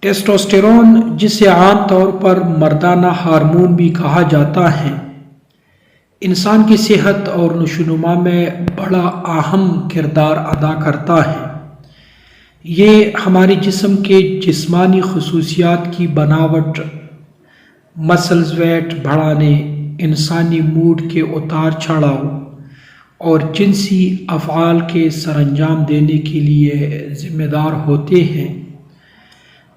Testosterone, جسے عام طور پر مردانہ ہارمون بھی کہا جاتا ہے، انسان کی صحت اور نشوونما میں بڑا اہم کردار ادا کرتا ہے۔ یہ ہمارے جسم کے جسمانی خصوصیات کی بناوٹ، مسلز ویٹ بڑھانے، انسانی موڈ کے اتار چڑھاؤ اور جنسی افعال کے سرانجام دینے کے لیے ذمہ دار ہوتے ہیں۔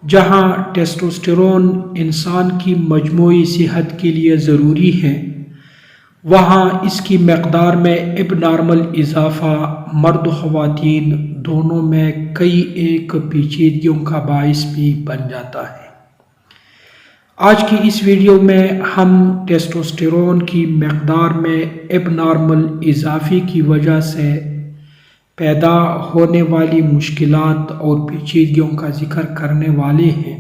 جہاں ٹیسٹوسٹیرون انسان کی مجموعی صحت کے لیے ضروری ہے، وہاں اس کی مقدار میں اب نارمل اضافہ مرد و خواتین دونوں میں کئی ایک پیچیدگیوں کا باعث بھی بن جاتا ہے۔ آج کی اس ویڈیو میں ہم ٹیسٹوسٹیرون کی مقدار میں اب نارمل اضافے کی وجہ سے پیدا ہونے والی مشکلات اور پیچیدگیوں کا ذکر کرنے والے ہیں۔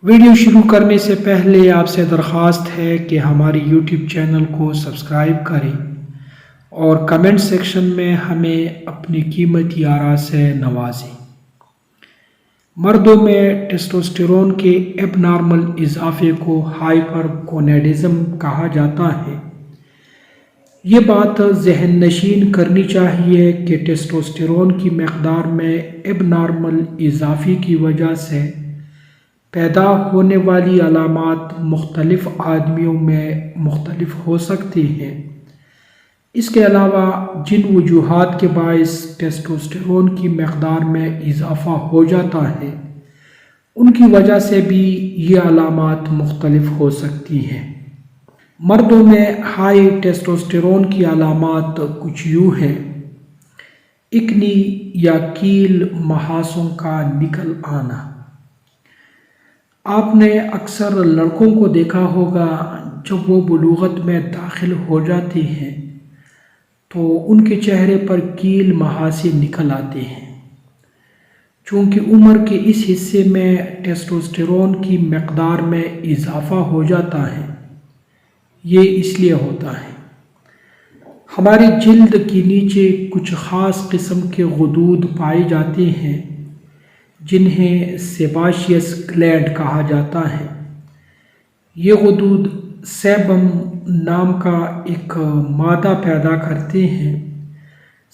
ویڈیو شروع کرنے سے پہلے آپ سے درخواست ہے کہ ہماری یوٹیوب چینل کو سبسکرائب کریں اور کمنٹ سیکشن میں ہمیں اپنی قیمتی آراء سے نوازیں۔ مردوں میں ٹیسٹوسٹیرون کے اب نارمل اضافے کو ہائپر گونیڈزم کہا جاتا ہے۔ یہ بات ذہن نشین کرنی چاہیے کہ ٹیسٹوسٹیرون کی مقدار میں اب نارمل اضافے کی وجہ سے پیدا ہونے والی علامات مختلف آدمیوں میں مختلف ہو سکتی ہیں۔ اس کے علاوہ جن وجوہات کے باعث ٹیسٹوسٹیرون کی مقدار میں اضافہ ہو جاتا ہے، ان کی وجہ سے بھی یہ علامات مختلف ہو سکتی ہیں۔ مردوں میں ہائی ٹیسٹوسٹیرون کی علامات کچھ یوں ہیں: اکنی یا کیل محاسوں کا نکل آنا۔ آپ نے اکثر لڑکوں کو دیکھا ہوگا جب وہ بلوغت میں داخل ہو جاتے ہیں تو ان کے چہرے پر کیل محاسے نکل آتے ہیں۔ چونکہ عمر کے اس حصے میں ٹیسٹوسٹیرون کی مقدار میں اضافہ ہو جاتا ہے، یہ اس لیے ہوتا ہے۔ ہماری جلد کے نیچے کچھ خاص قسم کے غدود پائے جاتے ہیں جنہیں سیباشیس گلینڈ کہا جاتا ہے۔ یہ غدود سیبم نام کا ایک مادہ پیدا کرتے ہیں۔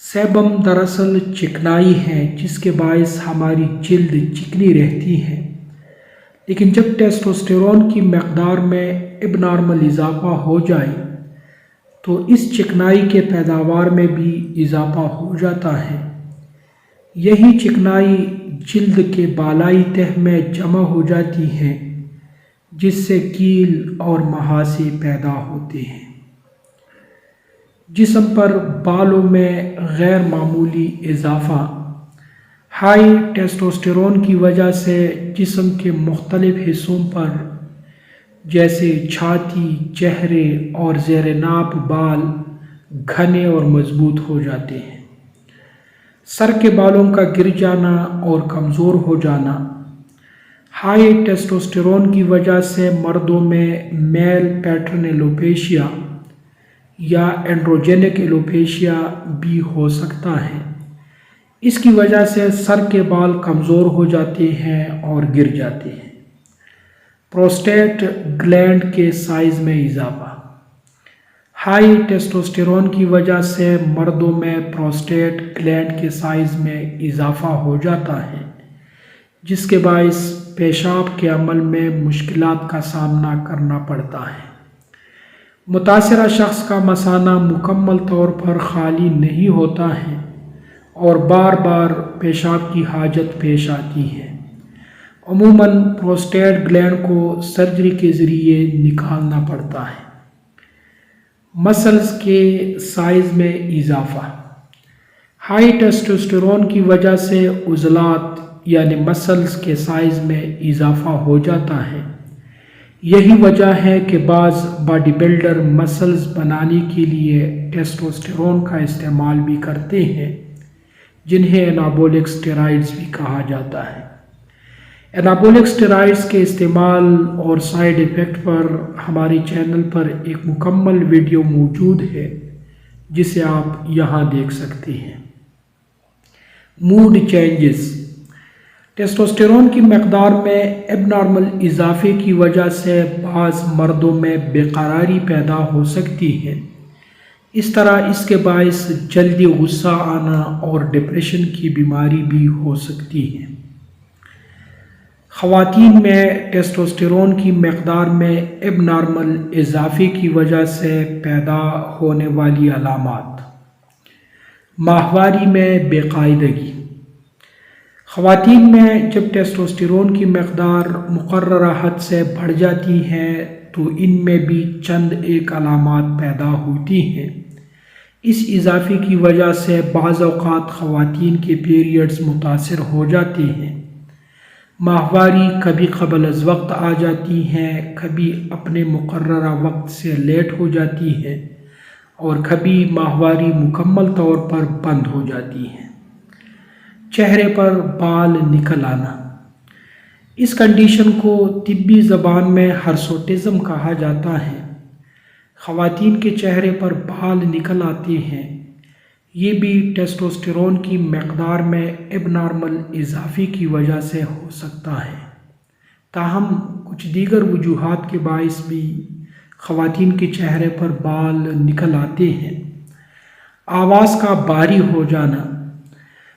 سیبم دراصل چکنائی ہے جس کے باعث ہماری جلد چکنی رہتی ہے، لیکن جب ٹیسٹوسٹیرون کی مقدار میں اب نارمل اضافہ ہو جائے تو اس چکنائی کے پیداوار میں بھی اضافہ ہو جاتا ہے۔ یہی چکنائی جلد کے بالائی تہہ میں جمع ہو جاتی ہے جس سے کیل اور محاسے پیدا ہوتے ہیں۔ جسم پر بالوں میں غیر معمولی اضافہ۔ ہائی ٹیسٹوسٹیرون کی وجہ سے جسم کے مختلف حصوں پر جیسے چھاتی، چہرے اور زیر ناف بال گھنے اور مضبوط ہو جاتے ہیں۔ سر کے بالوں کا گر جانا اور کمزور ہو جانا۔ ہائی ٹیسٹوسٹیرون کی وجہ سے مردوں میں میل پیٹرن ایلوپیشیا یا اینڈروجینک ایلوپیشیا بھی ہو سکتا ہے۔ اس کی وجہ سے سر کے بال کمزور ہو جاتے ہیں اور گر جاتے ہیں۔ پروسٹیٹ گلینڈ کے سائز میں اضافہ۔ ہائی ٹیسٹوسٹیرون کی وجہ سے مردوں میں پروسٹیٹ گلینڈ کے سائز میں اضافہ ہو جاتا ہے، جس کے باعث پیشاب کے عمل میں مشکلات کا سامنا کرنا پڑتا ہے۔ متاثرہ شخص کا مثانہ مکمل طور پر خالی نہیں ہوتا ہے اور بار بار پیشاب کی حاجت پیش آتی ہے۔ عموماً پروسٹیٹ گلینڈ کو سرجری کے ذریعے نکالنا پڑتا ہے۔ مسلز کے سائز میں اضافہ۔ ہائی ٹیسٹوسٹیرون کی وجہ سے عضلات یعنی مسلز کے سائز میں اضافہ ہو جاتا ہے۔ یہی وجہ ہے کہ بعض باڈی بلڈر مسلز بنانے کے لیے ٹیسٹوسٹیرون کا استعمال بھی کرتے ہیں، جنہیں انابولک اسٹیرائڈز بھی کہا جاتا ہے۔ انابولک اسٹیرائڈز کے استعمال اور سائیڈ ایفیکٹ پر ہمارے چینل پر ایک مکمل ویڈیو موجود ہے جسے آپ یہاں دیکھ سکتے ہیں۔ Mood changes. ٹیسٹوسٹیرون کی مقدار میں اب نارمل اضافے کی وجہ سے بعض مردوں میں بے قراری پیدا ہو سکتی ہے۔ اس طرح اس کے باعث جلدی غصہ آنا اور ڈپریشن کی بیماری بھی ہو سکتی ہے۔ خواتین میں ٹیسٹوسٹیرون کی مقدار میں اب نارمل اضافے کی وجہ سے پیدا ہونے والی علامات۔ ماہواری میں بے قاعدگی۔ خواتین میں جب ٹیسٹوسٹیرون کی مقدار مقررہ حد سے بڑھ جاتی ہے تو ان میں بھی چند ایک علامات پیدا ہوتی ہیں۔ اس اضافے کی وجہ سے بعض اوقات خواتین کے پیریڈز متاثر ہو جاتے ہیں۔ ماہواری کبھی قبل از وقت آ جاتی ہیں، کبھی اپنے مقررہ وقت سے لیٹ ہو جاتی ہے اور کبھی ماہواری مکمل طور پر بند ہو جاتی ہے۔ چہرے پر بال نکل آنا۔ اس کنڈیشن کو طبی زبان میں ہرسوٹزم کہا جاتا ہے۔ خواتین کے چہرے پر بال نکل آتے ہیں۔ یہ بھی ٹیسٹوسٹیرون کی مقدار میں اب نارمل اضافے کی وجہ سے ہو سکتا ہے، تاہم کچھ دیگر وجوہات کے باعث بھی خواتین کے چہرے پر بال نکل آتے ہیں۔ آواز کا بھاری ہو جانا۔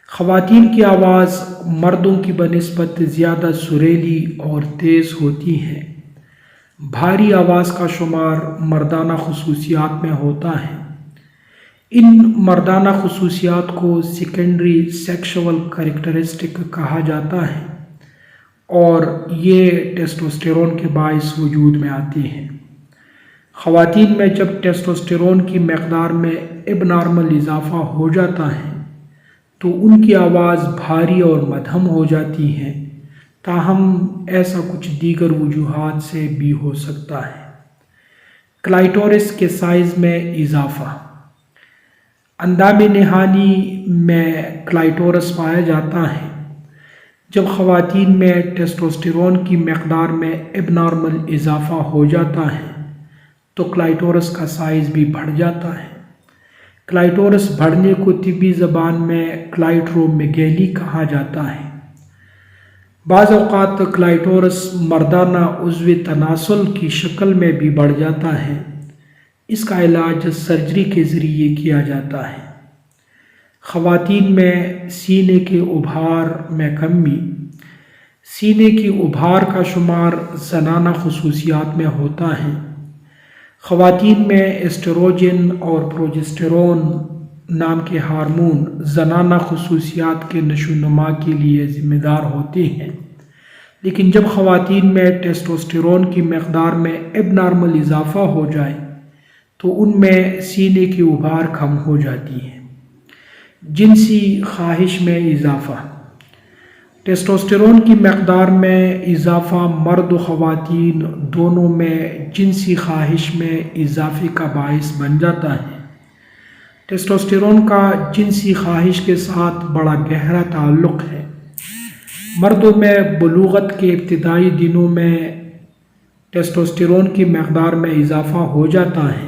خواتین کی آواز مردوں کی بنسبت زیادہ سریلی اور تیز ہوتی ہے۔ بھاری آواز کا شمار مردانہ خصوصیات میں ہوتا ہے۔ ان مردانہ خصوصیات کو سیکنڈری سیکشول کریکٹرسٹک کہا جاتا ہے اور یہ ٹیسٹوسٹیرون کے باعث وجود میں آتے ہیں۔ خواتین میں جب ٹیسٹوسٹیرون کی مقدار میں اب نارمل اضافہ ہو جاتا ہے تو ان کی آواز بھاری اور مدھم ہو جاتی ہے، تاہم ایسا کچھ دیگر وجوہات سے بھی ہو سکتا ہے۔ کلائٹورس کے سائز میں اضافہ۔ اندام نہانی میں کلائٹورس پایا جاتا ہے۔ جب خواتین میں ٹیسٹوسٹیرون کی مقدار میں اب نارمل اضافہ ہو جاتا ہے تو کلائٹورس کا سائز بھی بڑھ جاتا ہے۔ کلائٹورس بڑھنے کو طبی زبان میں کلائٹرومیگیلی کہا جاتا ہے۔ بعض اوقات کلائٹورس مردانہ عضو تناسل کی شکل میں بھی بڑھ جاتا ہے۔ اس کا علاج سرجری کے ذریعے کیا جاتا ہے۔ خواتین میں سینے کے ابھار میں کمی۔ سینے کی ابھار کا شمار زنانہ خصوصیات میں ہوتا ہے۔ خواتین میں ایسٹروجن اور پروجسٹیرون نام کے ہارمون زنانہ خصوصیات کے نشو و نما کے لیے ذمہ دار ہوتے ہیں، لیکن جب خواتین میں ٹیسٹوسٹیرون کی مقدار میں اب نارمل اضافہ ہو جائے تو ان میں سینے کی ابھار کم ہو جاتی ہے۔ جنسی خواہش میں اضافہ۔ ٹیسٹوسٹیرون کی مقدار میں اضافہ مرد و خواتین دونوں میں جنسی خواہش میں اضافے کا باعث بن جاتا ہے۔ ٹیسٹوسٹیرون کا جنسی خواہش کے ساتھ بڑا گہرا تعلق ہے۔ مردوں میں بلوغت کے ابتدائی دنوں میں ٹیسٹوسٹیرون کی مقدار میں اضافہ ہو جاتا ہے،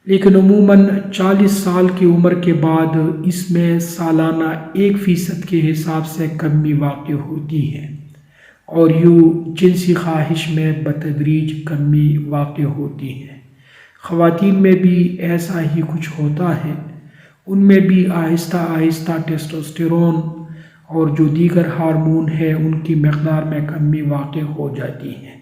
لیکن عموماً 40 سال کی عمر کے بعد اس میں سالانہ 1% کے حساب سے کمی واقع ہوتی ہے اور یوں جنسی خواہش میں بتدریج کمی واقع ہوتی ہے۔ خواتین میں بھی ایسا ہی کچھ ہوتا ہے، ان میں بھی آہستہ آہستہ ٹیسٹوسٹیرون اور جو دیگر ہارمون ہیں ان کی مقدار میں کمی واقع ہو جاتی ہے۔